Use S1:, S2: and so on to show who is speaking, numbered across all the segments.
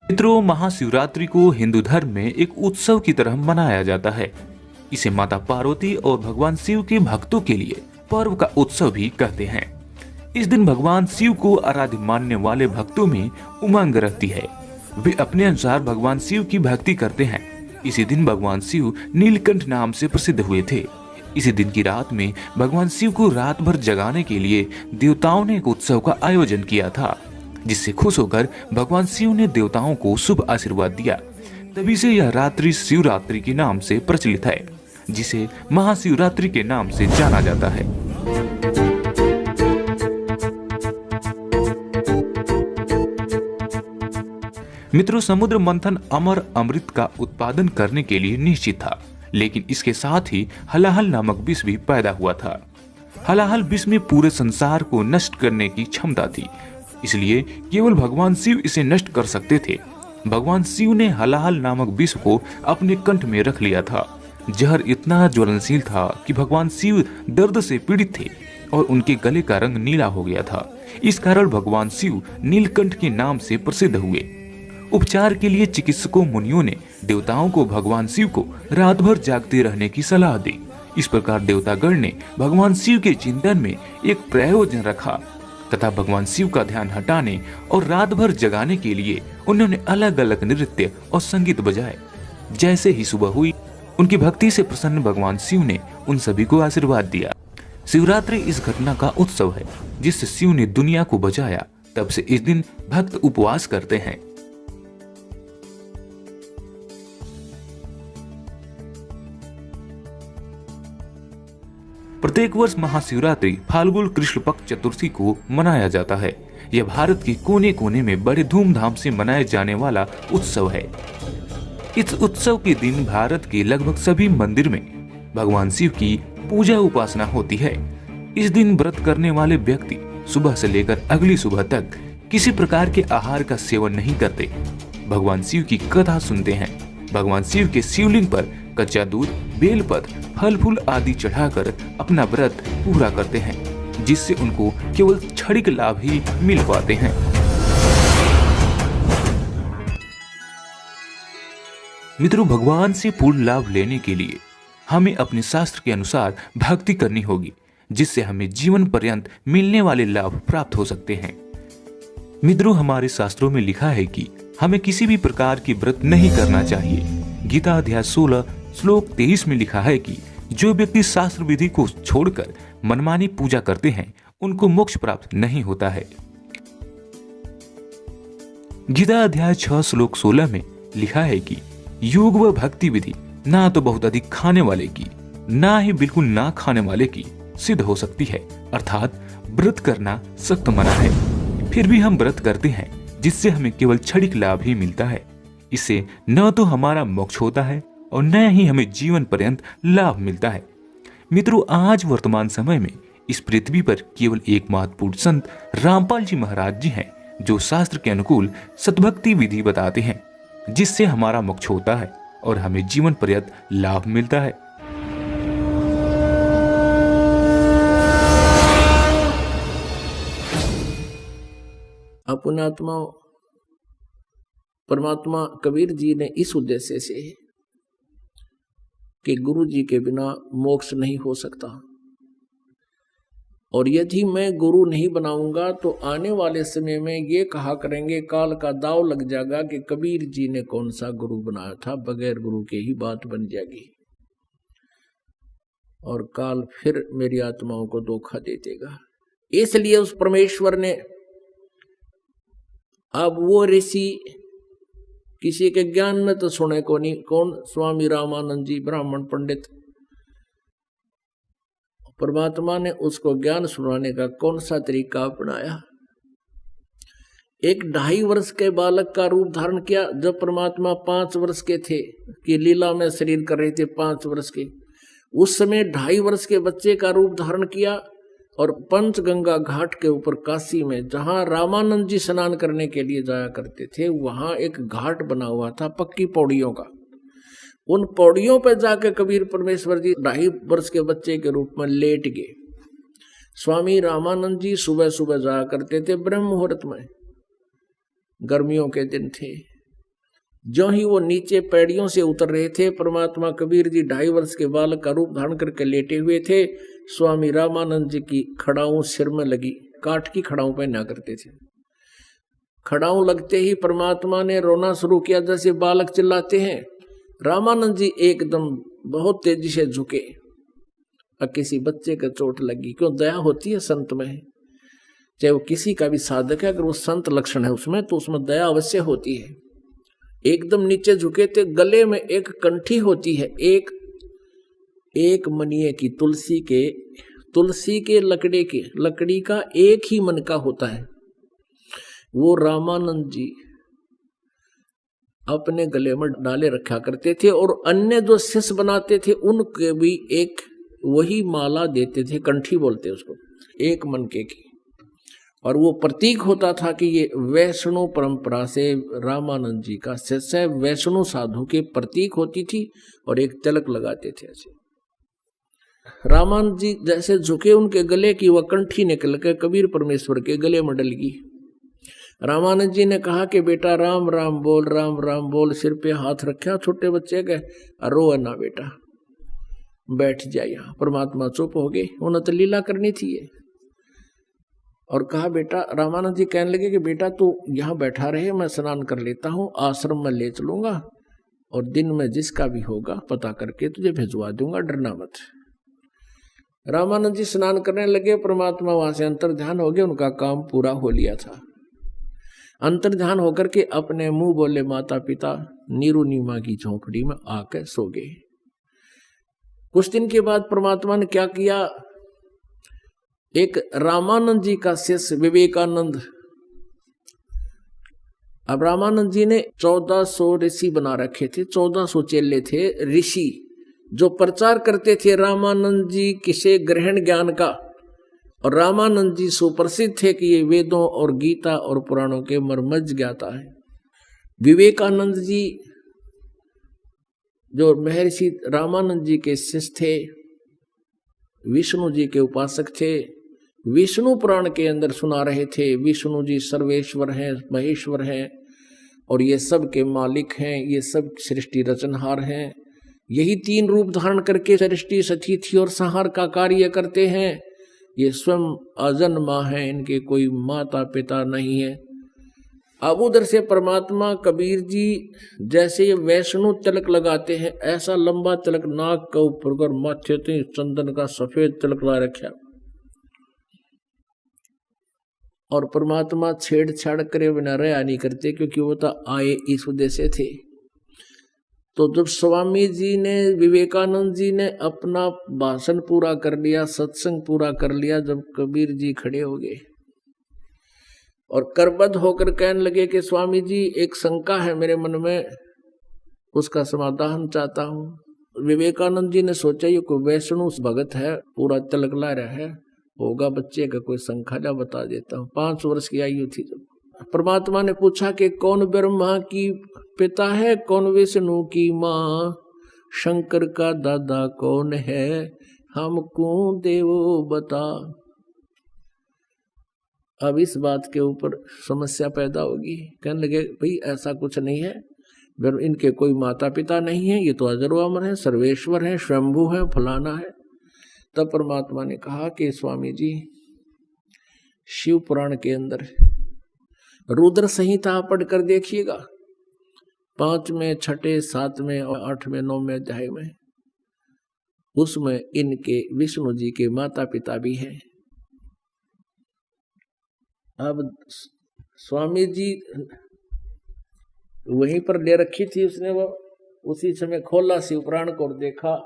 S1: मित्रों, महाशिवरात्रि को हिंदू धर्म में एक उत्सव की तरह मनाया जाता है। इसे माता पार्वती और भगवान शिव के भक्तों के लिए पर्व का उत्सव भी कहते हैं। इस दिन भगवान शिव को आराध्य मानने वाले भक्तों में उमंग रहती है। वे अपने अनुसार भगवान शिव की भक्ति करते हैं। इसी दिन भगवान शिव नीलकंठ नाम से प्रसिद्ध हुए थे। इसी दिन की रात में भगवान शिव को रात भर जगाने के लिए देवताओं ने एक उत्सव का आयोजन किया था, जिससे खुश होकर भगवान शिव ने देवताओं को शुभ आशीर्वाद दिया। तभी से यह रात्रि शिवरात्रि के नाम से प्रचलित है, जिसे महाशिवरात्रि के नाम से जाना जाता है। मित्रों, समुद्र मंथन अमर अमृत का उत्पादन करने के लिए निश्चित था, लेकिन इसके साथ ही हलाहल नामक विष भी पैदा हुआ था। हलाहल विष में पूरे संसार को नष्ट करने की क्षमता थी, इसलिए केवल भगवान शिव इसे नष्ट कर सकते थे। भगवान शिव ने हलाहल नामक विष को अपने कंठ में रख लिया था। जहर इतना ज्वलनशील था कि भगवान शिव दर्द से पीड़ित थे और उनके गले का रंग नीला हो गया था। इस कारण भगवान शिव नीलकंठ के नाम से प्रसिद्ध हुए। उपचार के लिए चिकित्सकों मुनियों ने देवताओं को भगवान शिव को रात भर जागते रहने की सलाह दी। इस प्रकार देवतागण ने भगवान शिव के चिंतन में एक प्रयोजन रखा तथा भगवान शिव का ध्यान हटाने और रात भर जगाने के लिए उन्होंने अलग अलग नृत्य और संगीत बजाए। जैसे ही सुबह हुई, उनकी भक्ति से प्रसन्न भगवान शिव ने उन सभी को आशीर्वाद दिया। शिवरात्रि इस घटना का उत्सव है जिससे शिव ने दुनिया को बचाया। तब से इस दिन भक्त उपवास करते हैं। प्रत्येक वर्ष महाशिवरात्रि फाल्गुन कृष्ण पक्ष चतुर्थी को मनाया जाता है। यह भारत के कोने कोने में बड़े धूमधाम से मनाए जाने वाला उत्सव है। इस उत्सव के दिन भारत के लगभग सभी मंदिर में भगवान शिव की पूजा उपासना होती है। इस दिन व्रत करने वाले व्यक्ति सुबह से लेकर अगली सुबह तक किसी प्रकार के आहार का सेवन नहीं करते। भगवान शिव की कथा सुनते हैं। भगवान शिव के शिवलिंग पर कच्चा दूध, बेलपत्र, फल फूल आदि चढ़ाकर अपना व्रत पूरा करते हैं, जिससे उनको केवल क्षणिक लाभ ही मिल पाते हैं। मित्रों, भगवान से पूर्ण लाभ लेने के लिए हमें अपने शास्त्र के अनुसार भक्ति करनी होगी, जिससे हमें जीवन पर्यंत मिलने वाले लाभ प्राप्त हो सकते हैं। मित्रों, हमारे शास्त्रों में लिखा है कि हमें किसी भी प्रकार की व्रत नहीं करना चाहिए। गीता अध्याय 16 श्लोक 23 में लिखा है कि जो व्यक्ति शास्त्र विधि को छोड़कर मनमानी पूजा करते हैं, उनको मोक्ष प्राप्त नहीं होता है। गीता अध्याय 6 श्लोक 16 में लिखा है कि योग व भक्ति विधि ना तो बहुत अधिक खाने वाले की, ना ही बिल्कुल ना खाने वाले की सिद्ध हो सकती है। अर्थात व्रत करना सख्त मना है। फिर भी हम व्रत करते हैं, जिससे हमें केवल क्षणिक लाभ ही मिलता है। इससे न तो हमारा मोक्ष होता है और न ही हमें जीवन पर्यंत लाभ मिलता है। मित्रों, आज वर्तमान समय में इस पृथ्वी पर केवल एक महत्वपूर्ण संत रामपाल जी महाराज जी हैं, जो शास्त्र के अनुकूल सतभक्ति विधि बताते हैं, जिससे हमारा मोक्ष होता है और हमें जीवन पर्यंत लाभ मिलता है।
S2: अपनात्मा परमात्मा कबीर जी ने इस उद्देश्य से कि गुरु जी के बिना मोक्ष नहीं हो सकता, और यदि मैं गुरु नहीं बनाऊंगा तो आने वाले समय में ये कहा करेंगे, काल का दाव लग जाएगा कि कबीर जी ने कौन सा गुरु बनाया था, बगैर गुरु के ही बात बन जाएगी और काल फिर मेरी आत्माओं को धोखा दे देगा। इसलिए उस परमेश्वर ने अब वो ऋषि किसी के ज्ञान में तो सुने को नहीं, कौन? स्वामी रामानंद जी ब्राह्मण पंडित। परमात्मा ने उसको ज्ञान सुनाने का कौन सा तरीका अपनाया? एक 2.5 वर्ष के बालक का रूप धारण किया। जब परमात्मा 5 वर्ष के थे कि लीला में शरीर कर रहे थे 5 वर्ष के, उस समय 2.5 वर्ष के बच्चे का रूप धारण किया और पंचगंगा घाट के ऊपर काशी में, जहां रामानंद जी स्नान करने के लिए जाया करते थे, वहां एक घाट बना हुआ था पक्की पौड़ियों का। उन पौड़ियों पर जाकर कबीर परमेश्वर जी 2.5 वर्ष के बच्चे के रूप में लेट गए। स्वामी रामानंद जी सुबह सुबह जाया करते थे ब्रह्म मुहूर्त में, गर्मियों के दिन थे, जो ही वो नीचे पैड़ियों से उतर रहे थे, परमात्मा कबीर जी 2.5 वर्ष के बालक का रूप धारण करके लेटे हुए थे। स्वामी रामानंद जी की खड़ाऊं सिर में लगी, काठ की खड़ाऊं पहना करते थे। खड़ाऊं लगते ही परमात्मा ने रोना शुरू किया, जैसे बालक चिल्लाते हैं। रामानंद जी एकदम बहुत तेजी से झुके। अब किसी बच्चे का चोट लगी, क्यों दया होती है संत में, चाहे वो किसी का भी साधक है, अगर वो संत लक्षण है उसमें तो उसमें दया अवश्य होती है। एकदम नीचे झुके थे, गले में एक कंठी होती है, एक मनिये की, तुलसी के लकड़ी का एक ही मन का होता है। वो रामानंद जी अपने गले में डाले रखा करते थे, और अन्य जो शिष्य बनाते थे उनके भी एक वही माला देते थे, कंठी बोलते उसको, एक मनके की। और वो प्रतीक होता था कि ये वैष्णव परंपरा से रामानंद जी का शिष्य, वैष्णव साधु के प्रतीक होती थी, और एक तिलक लगाते थे ऐसे। रामानंद जी जैसे झुके, उनके गले की वह कंठी निकल के कबीर परमेश्वर के गले में डल गई। रामानंद जी ने कहा कि बेटा राम राम बोल, राम राम बोल। सिर पे हाथ रखा छोटे बच्चे के, रो ना बेटा, बैठ जा यहाँ। परमात्मा चुप हो गए, उन्हें तो लीला करनी थी ये। और कहा बेटा, रामानंद जी कहने लगे कि बेटा तू यहाँ बैठा रहे, मैं स्नान कर लेता हूँ, आश्रम में ले चलूंगा, और दिन में जिसका भी होगा पता करके तुझे भिजवा दूंगा, डरना मत। रामानंद जी स्नान करने लगे, परमात्मा वहां से अंतर ध्यान हो गए, उनका काम पूरा हो लिया था। अंतर ध्यान होकर के अपने मुंह बोले माता पिता नीरू नीमा की झोंपड़ी में आकर सो गए। कुछ दिन के बाद परमात्मा ने क्या किया, एक रामानंद जी का शिष्य विवेकानंद, अब रामानंद जी ने 1400 ऋषि बना रखे थे, 1400 चेले थे ऋषि, जो प्रचार करते थे रामानंद जी किसे ग्रहण ज्ञान का। और रामानंद जी सुप्रसिद्ध थे कि ये वेदों और गीता और पुराणों के मर्मज्ञ ज्ञाता है। विवेकानंद जी जो महर्षि रामानंद जी के शिष्य थे, विष्णु जी के उपासक थे, विष्णु पुराण के अंदर सुना रहे थे विष्णु जी सर्वेश्वर हैं, महेश्वर हैं, और ये सब के मालिक हैं, ये सब सृष्टि रचनहार हैं। यही 3 रूप धारण करके सृष्टि स्थिति और संहार का कार्य करते हैं। ये स्वयं अजन्मा है, इनके कोई माता पिता नहीं है। अब उधर से परमात्मा कबीर जी जैसे ये वैष्णु तिलक लगाते हैं, ऐसा लंबा तिलक नाक के ऊपर कर माथे ते चंदन का सफेद तिलक ला रखा, और परमात्मा छेड़छाड़ करे बिना रहा नहीं करते, क्योंकि वो तो आए इस उद्देश्य थे। तो जब स्वामी जी ने, विवेकानंद जी ने अपना भाषण पूरा कर लिया, सत्संग पूरा कर लिया, जब कबीर जी खड़े हो गए और करबद्ध होकर कहने लगे कि स्वामी जी एक शंका है मेरे मन में, उसका समाधान चाहता हूँ। विवेकानंद जी ने सोचा ये कोई वैष्णव भगत है, पूरा तिलक ला रहा है, होगा बच्चे का कोई शंका, जा बता देता हूँ। 5 वर्ष की आयु थी जब परमात्मा ने पूछा कि कौन ब्रह्मा की पिता है, कौन विष्णु की माँ, शंकर का दादा कौन है, हमको देवो बता। अब इस बात के ऊपर समस्या पैदा होगी। कहने लगे भाई ऐसा कुछ नहीं है, इनके कोई माता पिता नहीं है, ये तो अजर अमर है, सर्वेश्वर है, स्वयंभू है, फलाना है। तब परमात्मा ने कहा कि स्वामी जी शिव पुराण के अंदर रुद्र संहिता पढ़ कर देखिएगा, 5वें, 6ठे, 7वें और 8वें, 9वें अध्याय में, उसमें इनके विष्णु जी के माता पिता भी हैं। अब स्वामी जी वहीं पर ले रखी थी उसने, वो उसी समय खोला शिव पुराण को और देखा,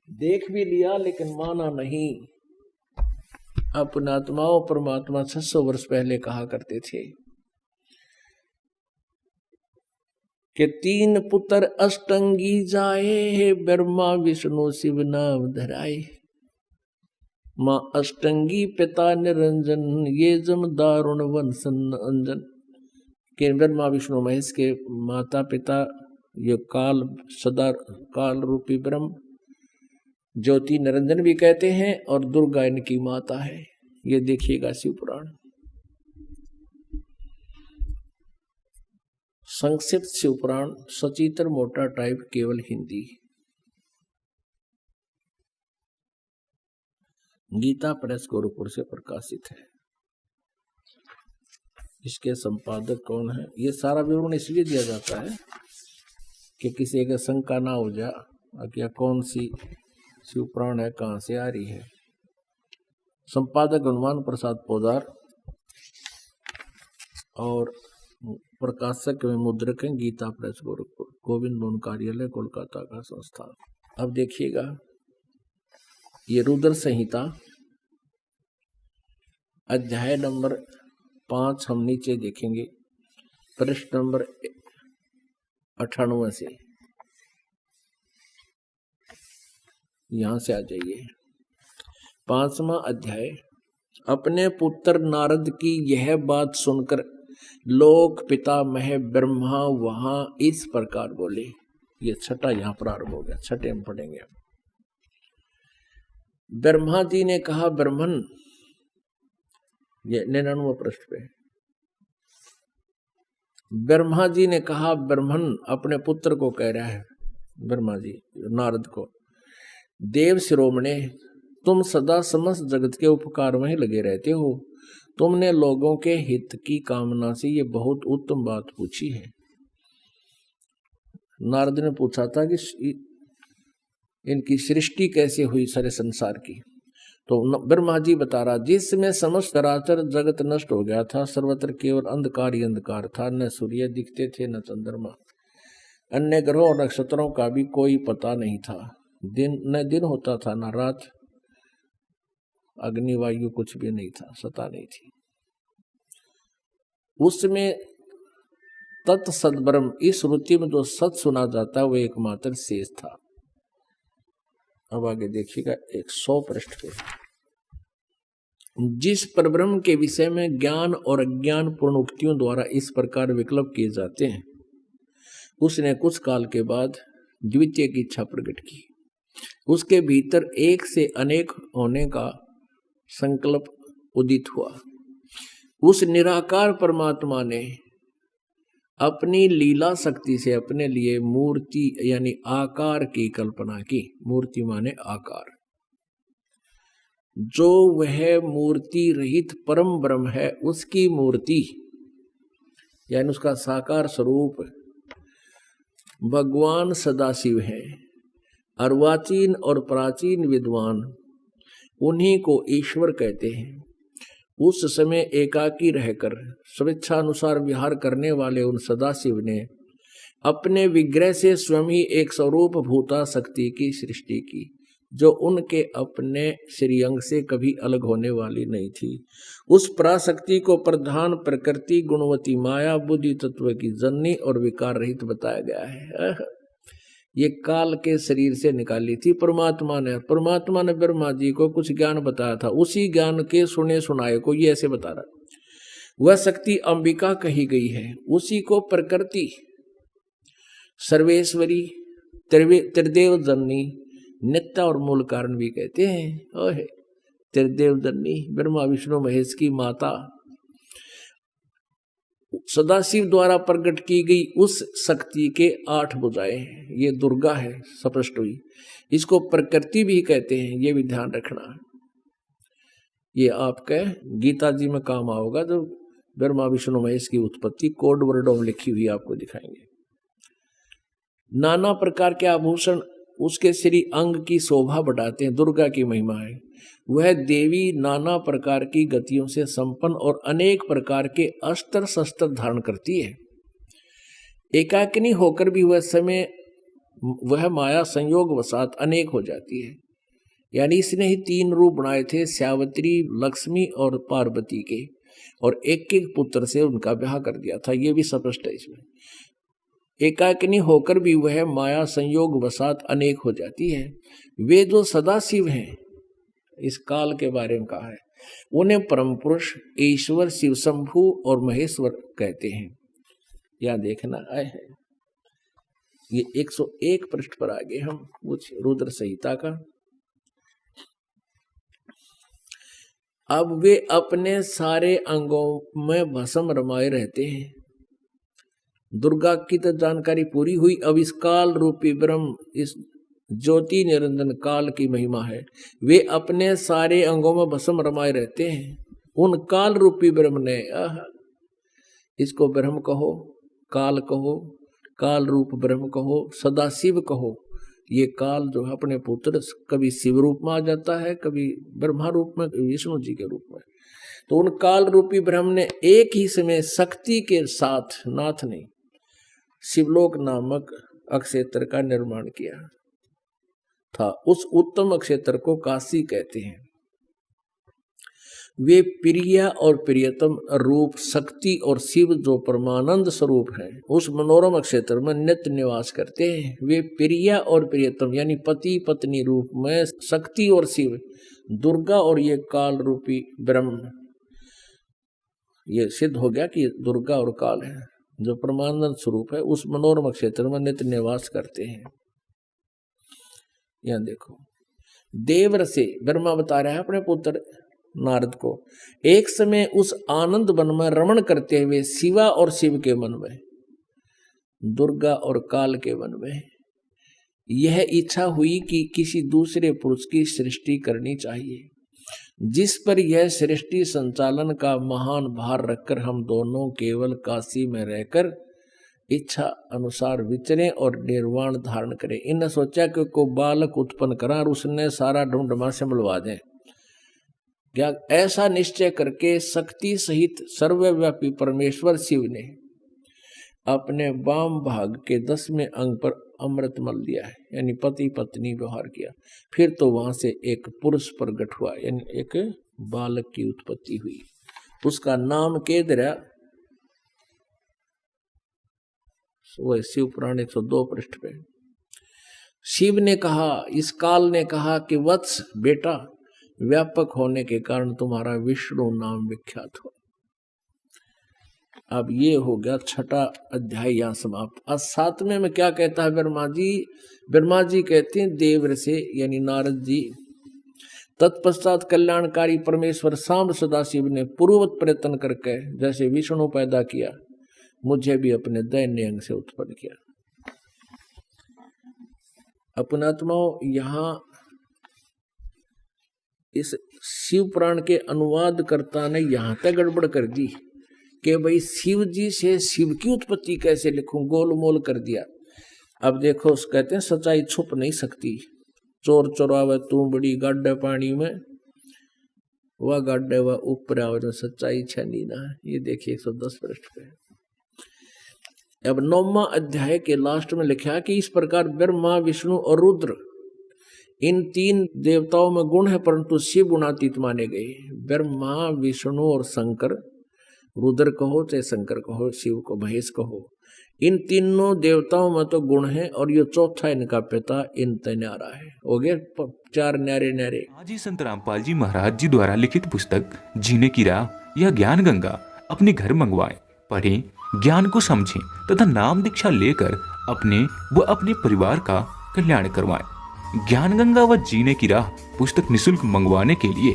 S2: देख भी लिया लेकिन माना नहीं। अपना आत्माओं परमात्मा 600 वर्ष पहले कहा करते थे कि 3 पुत्र अष्टंगी जाए, ब्रह्मा विष्णु शिव नाम धराए। माँ अष्टंगी पिता निरंजन, ये जम दारुण वंशन अंजन। के ब्रह्मा विष्णु महेश के माता पिता ये काल, सदा काल रूपी ब्रह्म, ज्योति निरंजन भी कहते हैं, और दुर्गा इनकी माता है। ये देखिएगा शिव पुराण। संक्षिप्त शिवपुराण सचित्र मोटा टाइप केवल हिंदी। गीता प्रेस गोरखपुर से प्रकाशित है। इसके संपादक कौन है? ये सारा विवरण इसलिए दिया जाता है कि किसी का शंका ना हो जाए कि कौन सी शिवपुराण है, कहाँ से आ रही है। संपादक हनुमान प्रसाद पोदार और प्रकाशक में मुद्रक हैं गीता प्रेस गोरखपुर, गोविंद भवन कार्यालय कोलकाता का संस्थान। अब देखिएगा, ये रुद्र संहिता अध्याय नंबर 5 हम नीचे देखेंगे, पृष्ठ नंबर 98 से, यहां से आ जाइए। 5वां अध्याय। अपने पुत्र नारद की यह बात सुनकर लोक पितामह ब्रह्मा वहां इस प्रकार बोले। ये छठा यहां प्रारंभ हो गया, छठे में पढ़ेंगे। ब्रह्मा जी ने कहा, ब्रह्मन, ये 99 पृष्ठ पे। ब्रह्मा जी ने कहा, ब्रह्मन अपने पुत्र को कह रहा है, ब्रह्मा जी नारद को, देव शिरोमणे, तुम सदा समस्त जगत के उपकार में ही लगे रहते हो। तुमने लोगों के हित की कामना से ये बहुत उत्तम बात पूछी है। नारद ने पूछा था कि इनकी सृष्टि कैसे हुई सारे संसार की। तो ब्रह्मा जी बता रहा, जिसमें समस्त चराचर जगत नष्ट हो गया था, सर्वत्र केवल अंधकार ही अंधकार था, न सूर्य दिखते थे न चंद्रमा, अन्य ग्रहों और नक्षत्रों का भी कोई पता नहीं था। न दिन होता था न रात, अग्निवायु कुछ भी नहीं था, सता नहीं थी। उसमें तत् सद्ब्रह्म, इस रुचि में जो सत सुना जाता है वो एकमात्र शेष था। अब आगे देखिएगा 100 पृष्ठ पे। जिस परब्रह्म के विषय में ज्ञान और अज्ञान पूर्ण उक्तियों द्वारा इस प्रकार विकल्प किए जाते हैं, उसने कुछ काल के बाद द्वितीय की इच्छा प्रकट की। उसके भीतर एक से अनेक होने का संकल्प उदित हुआ। उस निराकार परमात्मा ने अपनी लीला शक्ति से अपने लिए मूर्ति यानी आकार की कल्पना की। मूर्ति माने आकार। जो वह मूर्ति रहित परम ब्रह्म है, उसकी मूर्ति यानी उसका साकार स्वरूप भगवान सदाशिव है। अर्वाचीन और प्राचीन विद्वान उन्हीं को ईश्वर कहते हैं। उस समय एकाकी रहकर स्वेच्छानुसार विहार करने वाले उन सदाशिव ने अपने विग्रह से स्वयं ही एक स्वरूप भूता शक्ति की सृष्टि की, जो उनके अपने श्रीअंग से कभी अलग होने वाली नहीं थी। उस पराशक्ति को प्रधान प्रकृति गुणवती माया बुद्धि तत्व की जननी और विकार रहित बताया गया है। ये काल के शरीर से निकाली थी परमात्मा ने। परमात्मा ने ब्रह्मा जी को कुछ ज्ञान बताया था, उसी ज्ञान के सुने सुनाए को ये ऐसे बता रहा। वह शक्ति अंबिका कही गई है। उसी को प्रकृति सर्वेश्वरी त्रिदेव जननी नित्य और मूल कारण भी कहते हैं। ओहे, त्रिदेव जननी ब्रह्मा विष्णु महेश की माता सदाशिव द्वारा प्रकट की गई उस शक्ति के 8 भुजाएं हैं। ये दुर्गा है, स्पष्ट हुई। इसको प्रकृति भी कहते हैं, ये भी ध्यान रखना। ये आपके गीता जी में काम आओगा, जो ब्रह्मा विष्णु महेश की उत्पत्ति कोड वर्डों में लिखी हुई आपको दिखाएंगे। नाना प्रकार के आभूषण उसके श्री अंग की शोभा बढ़ाते हैं। दुर्गा की महिमा है। वह देवी नाना प्रकार की गतियों से संपन्न और अनेक प्रकार के अस्त्र शस्त्र धारण करती है। एकाकिनी होकर भी वह माया संयोग वसात अनेक हो जाती है। यानी इसने ही 3 रूप बनाए थे, श्यावत्री, लक्ष्मी और पार्वती के, और एक एक पुत्र से उनका ब्याह कर दिया था। ये भी स्पष्ट है इसमें। एकाकिनी होकर भी वह माया संयोग वसात अनेक हो जाती है। वे जो सदाशिव हैं, इस काल के बारे में कहा है, उन्हें परम पुरुष, ईश्वर, शिव शंभु और महेश्वर कहते हैं। यह देखना आए है। ये 101 पृष्ठ पर आगे हम कुछ रुद्र संहिता का। अब वे अपने सारे अंगों में भस्म रमाए रहते हैं। दुर्गा की तो जानकारी पूरी हुई। अब इस काल रूपी ब्रह्म, इस ज्योति निरंजन काल की महिमा है। वे अपने सारे अंगों में भस्म रमाए रहते हैं। उन काल रूपी ब्रह्म ने, इसको ब्रह्म कहो, काल कहो, काल रूप ब्रह्म कहो, सदाशिव कहो। ये काल जो है अपने पुत्र कभी शिव रूप में आ जाता है, कभी ब्रह्मा रूप में, विष्णु जी के रूप में। तो उन काल रूपी ब्रह्म ने एक ही समय शक्ति के साथ, नाथ ने शिवलोक नामक अक्षेत्र का निर्माण किया था। उस उत्तम अक्षेत्र को काशी कहते हैं। वे प्रिया और प्रियतम रूप शक्ति और शिव जो परमानंद स्वरूप है, उस मनोरम क्षेत्र में नित्य निवास करते हैं। वे प्रिया और प्रियतम यानी पति पत्नी रूप में शक्ति और शिव, दुर्गा और ये काल रूपी ब्रह्म, ये सिद्ध हो गया कि दुर्गा और काल है जो परमानंद स्वरूप है, उस मनोरम क्षेत्र में नित्य निवास करते हैं। यहां देखो, देवर से ब्रह्मा बता रहा है अपने पुत्र नारद को, एक समय उस आनंद वन में रमण करते हुए शिवा और शिव के मन में, दुर्गा और काल के मन में यह इच्छा हुई कि किसी दूसरे पुरुष की सृष्टि करनी चाहिए, जिस पर यह सृष्टि संचालन का महान भार रखकर हम दोनों केवल काशी में रहकर इच्छा अनुसार विचरें और निर्वाण धारण करें। इन्हें सोचा कि को बालक उत्पन्न करा और उसने सारा ढूंढमा से मिलवा दें। क्या ऐसा निश्चय करके शक्ति सहित सर्वव्यापी परमेश्वर शिव ने अपने वाम भाग के 10वें अंग पर अमृत मल दिया है, यानी पति पत्नी व्यवहार किया। फिर तो वहां से एक पुरुष प्रकट हुआ, यानी एक बालक की उत्पत्ति हुई। उसका नाम केदरा, वह शिव पुराण 102 पृष्ठ पे। शिव ने कहा, इस काल ने कहा कि वत्स बेटा, व्यापक होने के कारण तुम्हारा विष्णु नाम विख्यात हो। अब ये हो गया 6वां अध्याय यहाँ समाप्त। अब 7वें में क्या कहता है ब्रह्मा जी? ब्रह्मा जी कहते हैं देवर से, यानी नारद जी, तत्पश्चात कल्याणकारी परमेश्वर सांब सदाशिव ने पूर्ववत प्रयत्न करके जैसे विष्णु पैदा किया, मुझे भी अपने दैन्य अंग से उत्पन्न किया। अपनात्माओं, यहाँ इस शिव पुराण के अनुवादकर्ता ने यहाँ तक गड़बड़ कर दी कि भाई शिव जी से शिव की उत्पत्ति कैसे लिखूं, गोलमोल कर दिया। अब देखो, उस कहते हैं सच्चाई छुप नहीं सकती। चोर चोरावे तू बड़ी गाड्डे पानी में, वह गाड्डे वह ऊपर आवे जो सच्चाई छनी ना। ये देखिए 110 पृष्ठ पे। अब 9वां अध्याय के लास्ट में लिखा कि इस प्रकार ब्रह्मा विष्णु और रुद्र, इन 3 देवताओं में गुण है परंतु शिव गुणातीत माने गए। ब्रह्मा विष्णु और शंकर, रुद्र कहो चाहे शंकर कहो, शिव को महेश कहो, इन तीनों देवताओं में तो गुण है और ये चौथा इनका पिता इन न्यारा है। हो गए 4 न्यारे न्यारे।
S1: आज ही संत रामपाल जी महाराज जी द्वारा लिखित पुस्तक जीने की राह या ज्ञान गंगा अपने घर मंगवाएं, पढ़ें, ज्ञान को समझें तथा नाम दीक्षा लेकर अपने व अपने परिवार का कल्याण करवाएं। ज्ञान गंगा व जीने की राह पुस्तक निःशुल्क मंगवाने के लिए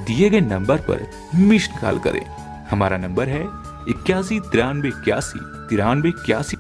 S1: दिए गए नंबर पर मिस्ड कॉल करें। हमारा नंबर है 81 93 81 93 81